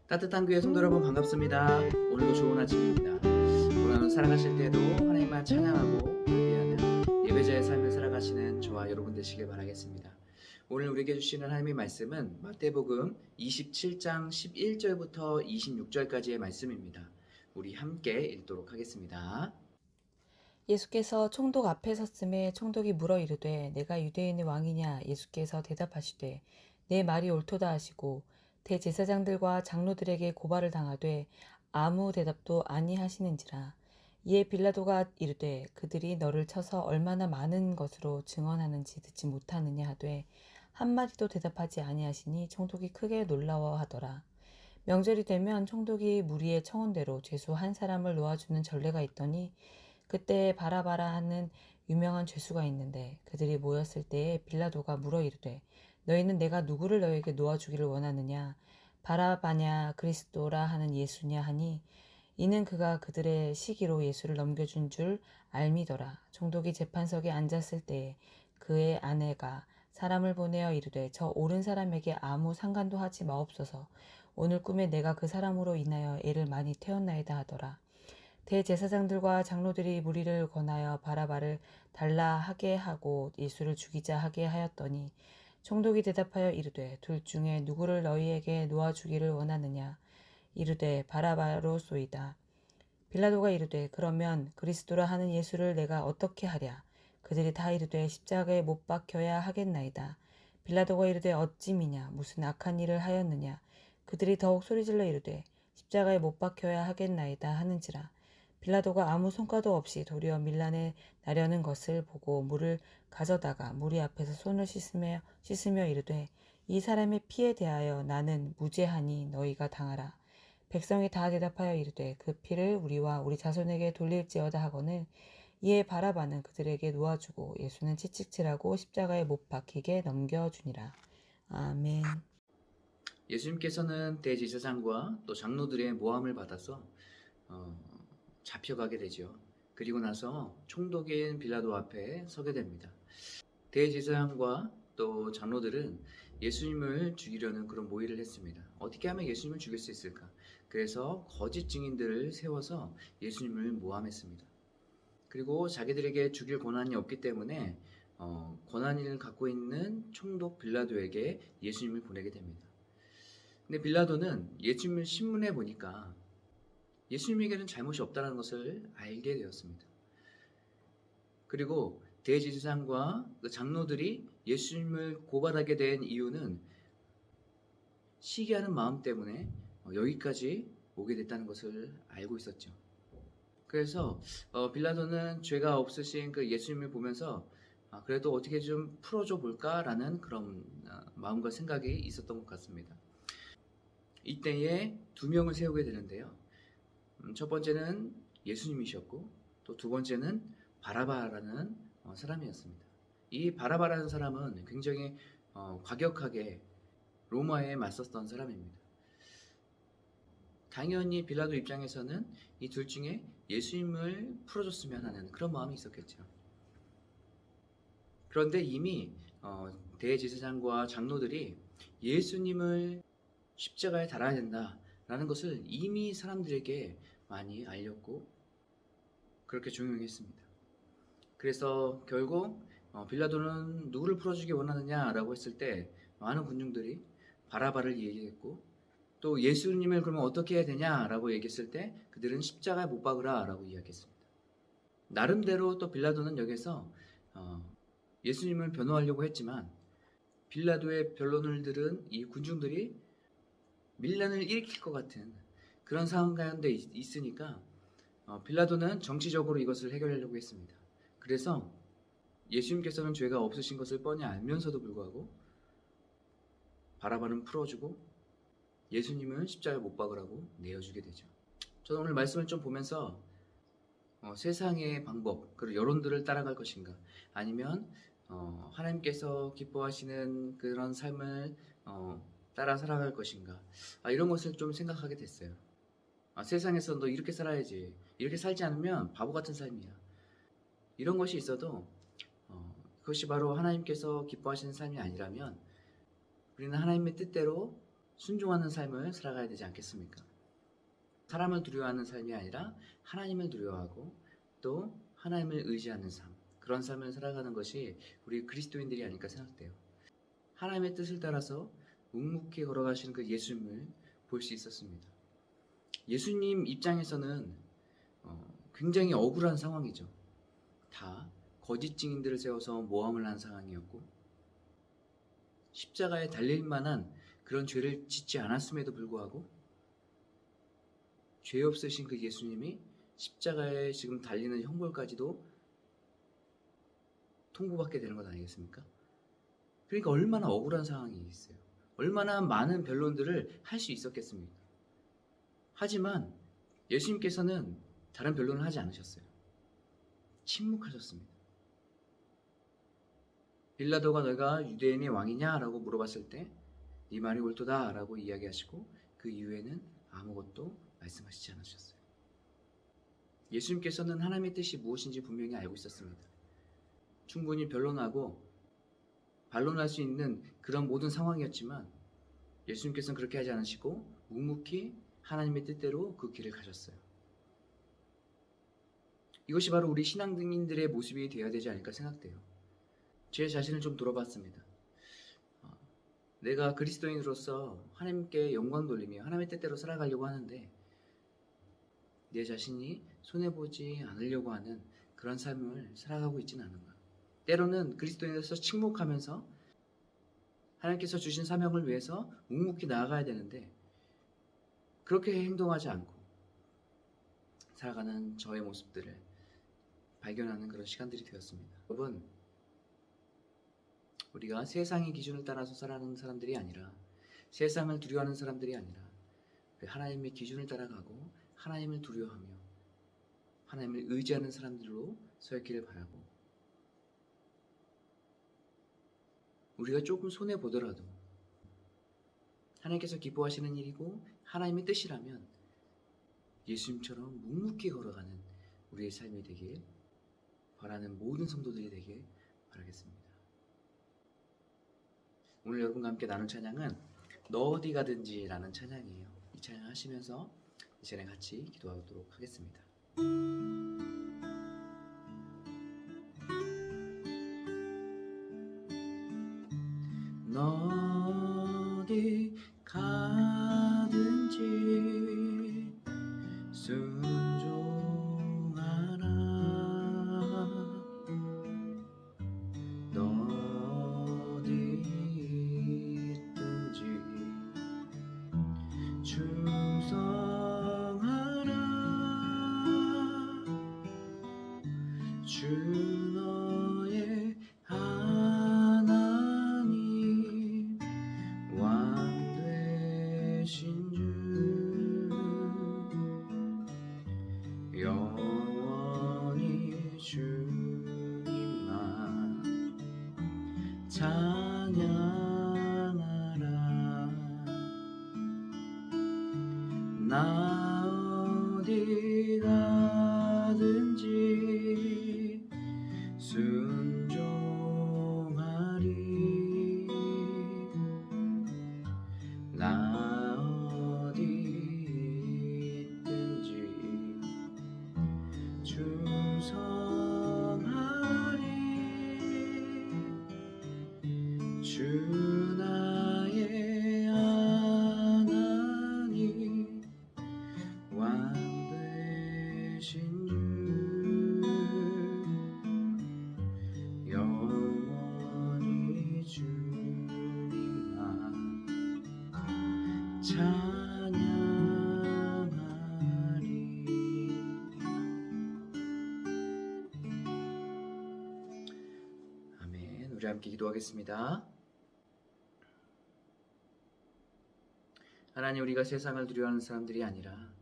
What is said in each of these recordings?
따뜻한 교회 성도 여러분 반갑습니다. 오늘도 좋은 아침입니다. 오늘 하루 살아가실 때도 하나님만 찬양하고 예배하는 예배자의 삶을 살아가시는 저와 여러분 되시길 바라겠습니다. 오늘 우리에게 주시는 하나님의 말씀은 마태복음 27장 11절부터 26절까지의 말씀입니다. 우리 함께 읽도록 하겠습니다. 예수께서 총독 앞에 섰음에 총독이 물어 이르되 내가 유대인의 왕이냐. 예수께서 대답하시되 내 말이 옳도다 하시고 대제사장들과 장로들에게 고발을 당하되 아무 대답도 아니하시는지라. 이에 빌라도가 이르되 그들이 너를 쳐서 얼마나 많은 것으로 증언하는지 듣지 못하느냐 하되 한마디도 대답하지 아니하시니 총독이 크게 놀라워하더라. 명절이 되면 총독이 무리의 청혼대로 죄수 한 사람을 놓아주는 전례가 있더니 그때 바라바라 하는 유명한 죄수가 있는데 그들이 모였을 때에 빌라도가 물어 이르되 너희는 내가 누구를 너희에게 놓아주기를 원하느냐. 바라바냐 그리스도라 하는 예수냐 하니 이는 그가 그들의 시기로 예수를 넘겨준 줄 알미더라. 총독이 재판석에 앉았을 때에 그의 아내가 사람을 보내어 이르되 저 옳은 사람에게 아무 상관도 하지 마옵소서. 오늘 꿈에 내가 그 사람으로 인하여 애를 많이 태웠나이다 하더라. 대제사장들과 장로들이 무리를 권하여 바라바를 달라 하게 하고 예수를 죽이자 하게 하였더니 총독이 대답하여 이르되 둘 중에 누구를 너희에게 놓아주기를 원하느냐. 이르되 바라바로소이다. 빌라도가 이르되 그러면 그리스도라 하는 예수를 내가 어떻게 하랴. 그들이 다 이르되 십자가에 못 박혀야 하겠나이다. 빌라도가 이르되 어찌미냐. 무슨 악한 일을 하였느냐. 그들이 더욱 소리질러 이르되 십자가에 못 박혀야 하겠나이다 하는지라. 빌라도가 아무 성과도 없이 도리어 밀란에 나려는 것을 보고 물을 가져다가 무리 앞에서 손을 씻으며 이르되 이 사람의 피에 대하여 나는 무죄하니 너희가 당하라. 백성이 다 대답하여 이르되 그 피를 우리와 우리 자손에게 돌릴지어다 하거늘. 이에 바라바는 그들에게 놓아주고 예수는 채찍질하고 십자가에 못 박히게 넘겨주니라. 아멘. 예수님께서는 대제사장과 또 장로들의 모함을 받아서 잡혀가게 되죠. 그리고 나서 총독인 빌라도 앞에 서게 됩니다. 대제사장과 또 장로들은 예수님을 죽이려는 그런 모의를 했습니다. 어떻게 하면 예수님을 죽일 수 있을까? 그래서 거짓 증인들을 세워서 예수님을 모함했습니다. 그리고 자기들에게 죽일 권한이 없기 때문에 권한을 갖고 있는 총독 빌라도에게 예수님을 보내게 됩니다. 근데 빌라도는 예수님을 신문해 보니까 예수님에게는 잘못이 없다는 것을 알게 되었습니다. 그리고 대제사장과 그 장로들이 예수님을 고발하게 된 이유는 시기하는 마음 때문에 여기까지 오게 됐다는 것을 알고 있었죠. 그래서 빌라도는 죄가 없으신 그 예수님을 보면서 그래도 어떻게 좀 풀어줘 볼까라는 그런 마음과 생각이 있었던 것 같습니다. 이때에 두 명을 세우게 되는데요. 첫 번째는 예수님이셨고 또 두 번째는 바라바라는 사람이었습니다. 이 바라바라는 사람은 굉장히 과격하게 로마에 맞섰던 사람입니다. 당연히 빌라도 입장에서는 이 둘 중에 예수님을 풀어줬으면 하는 그런 마음이 있었겠죠. 그런데 이미 대제사장과 장로들이 예수님을 십자가에 달아야 된다라는 것을 이미 사람들에게 많이 알렸고 그렇게 종용했습니다. 그래서 결국 빌라도는 누구를 풀어주기 원하느냐라고 했을 때 많은 군중들이 바라바를 얘기했고 또 예수님을 그러면 어떻게 해야 되냐라고 얘기했을 때 그들은 십자가에 못 박으라라고 이야기했습니다. 나름대로 또 빌라도는 여기서 예수님을 변호하려고 했지만 빌라도의 변론을 들은 이 군중들이 밀란을 일으킬 것 같은 그런 상황 가운데 있으니까 빌라도는 정치적으로 이것을 해결하려고 했습니다. 그래서 예수님께서는 죄가 없으신 것을 뻔히 알면서도 불구하고 바라바는 풀어주고 예수님은 십자가에 못 박으라고 내어주게 되죠. 저는 오늘 말씀을 좀 보면서 세상의 방법 그리고 여론들을 따라갈 것인가 아니면 하나님께서 기뻐하시는 그런 삶을 따라 살아갈 것인가 이런 것을 좀 생각하게 됐어요. 세상에서 너 이렇게 살아야지 이렇게 살지 않으면 바보 같은 삶이야 이런 것이 있어도 그것이 바로 하나님께서 기뻐하시는 삶이 아니라면 우리는 하나님의 뜻대로 순종하는 삶을 살아가야 되지 않겠습니까? 사람을 두려워하는 삶이 아니라 하나님을 두려워하고 또 하나님을 의지하는 삶, 그런 삶을 살아가는 것이 우리 그리스도인들이 아닐까 생각돼요. 하나님의 뜻을 따라서 묵묵히 걸어가시는 그 예수님을 볼 수 있었습니다. 예수님 입장에서는 굉장히 억울한 상황이죠. 다 거짓 증인들을 세워서 모함을 한 상황이었고, 십자가에 달릴 만한 그런 죄를 짓지 않았음에도 불구하고 죄 없으신 그 예수님이 십자가에 지금 달리는 형벌까지도 통보받게 되는 것 아니겠습니까? 그러니까 얼마나 억울한 상황이 있어요. 얼마나 많은 변론들을 할 수 있었겠습니까? 하지만 예수님께서는 다른 변론을 하지 않으셨어요. 침묵하셨습니다. 빌라도가 너가 유대인의 왕이냐? 라고 물어봤을 때 네 말이 옳도다 라고 이야기하시고 그 이후에는 아무것도 말씀하시지 않으셨어요. 예수님께서는 하나님의 뜻이 무엇인지 분명히 알고 있었습니다. 충분히 변론하고 반론할 수 있는 그런 모든 상황이었지만 예수님께서는 그렇게 하지 않으시고 묵묵히 하나님의 뜻대로 그 길을 가셨어요. 이것이 바로 우리 신앙인들의 모습이 되어야 되지 않을까 생각돼요. 제 자신을 좀 돌아봤습니다. 내가 그리스도인으로서 하나님께 영광 돌리며 하나님의 뜻대로 살아가려고 하는데 내 자신이 손해보지 않으려고 하는 그런 삶을 살아가고 있지는 않은가. 때로는 그리스도인으로서 침묵하면서 하나님께서 주신 사명을 위해서 묵묵히 나아가야 되는데 그렇게 행동하지 않고 살아가는 저의 모습들을 발견하는 그런 시간들이 되었습니다. 여러분, 우리가 세상의 기준을 따라서 살아가는 사람들이 아니라 세상을 두려워하는 사람들이 아니라 하나님의 기준을 따라가고 하나님을 두려워하며 하나님을 의지하는 사람들로 서 있기를 바라고, 우리가 조금 손해보더라도 하나님께서 기뻐하시는 일이고 하나님의 뜻이라면 예수님처럼 묵묵히 걸어가는 우리의 삶이 되길 바라는 모든 성도들이 되길 바라겠습니다. 오늘 여러분과 함께 나눌 찬양은 너 어디 가든지 라는 찬양이에요. 이 찬양 하시면서 이 시간에 같이 기도하도록 하겠습니다. 너 어디 가든지 순종하라. 너 어디 있든지 충성하라. 주 너의 하나님 왕 되신 주 영원히 주님만 찬양하라. 나 어디 가든지 순종하리. 나 어디 있든지 충성하리. 주 나의 하나님 왕 되신 주 영원히 주님만 찬양하리. 아멘. 우리 함께 기도하겠습니다. 하나님, 우리가 세상을 두려워하는 사람들이 아니라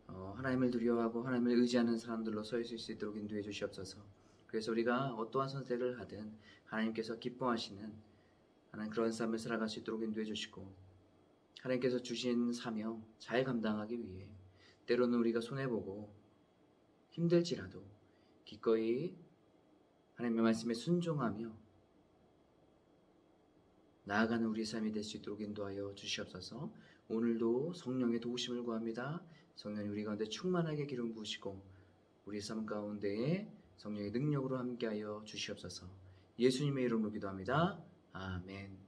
하나님을 두려워하고 하나님을 의지하는 사람들로 서 있을 수 있도록 인도해 주시옵소서. 그래서 우리가 어떠한 선택을 하든 하나님께서 기뻐하시는 하나님 그런 삶을 살아갈 수 있도록 인도해 주시고, 하나님께서 주신 사명 잘 감당하기 위해 때로는 우리가 손해보고 힘들지라도 기꺼이 하나님의 말씀에 순종하며 나아가는 우리 삶이 될 수 있도록 인도하여 주시옵소서. 오늘도 성령의 도우심을 구합니다. 성령이 우리 가운데 충만하게 기름 부으시고 우리 삶 가운데에 성령의 능력으로 함께하여 주시옵소서. 예수님의 이름으로 기도합니다. 아멘.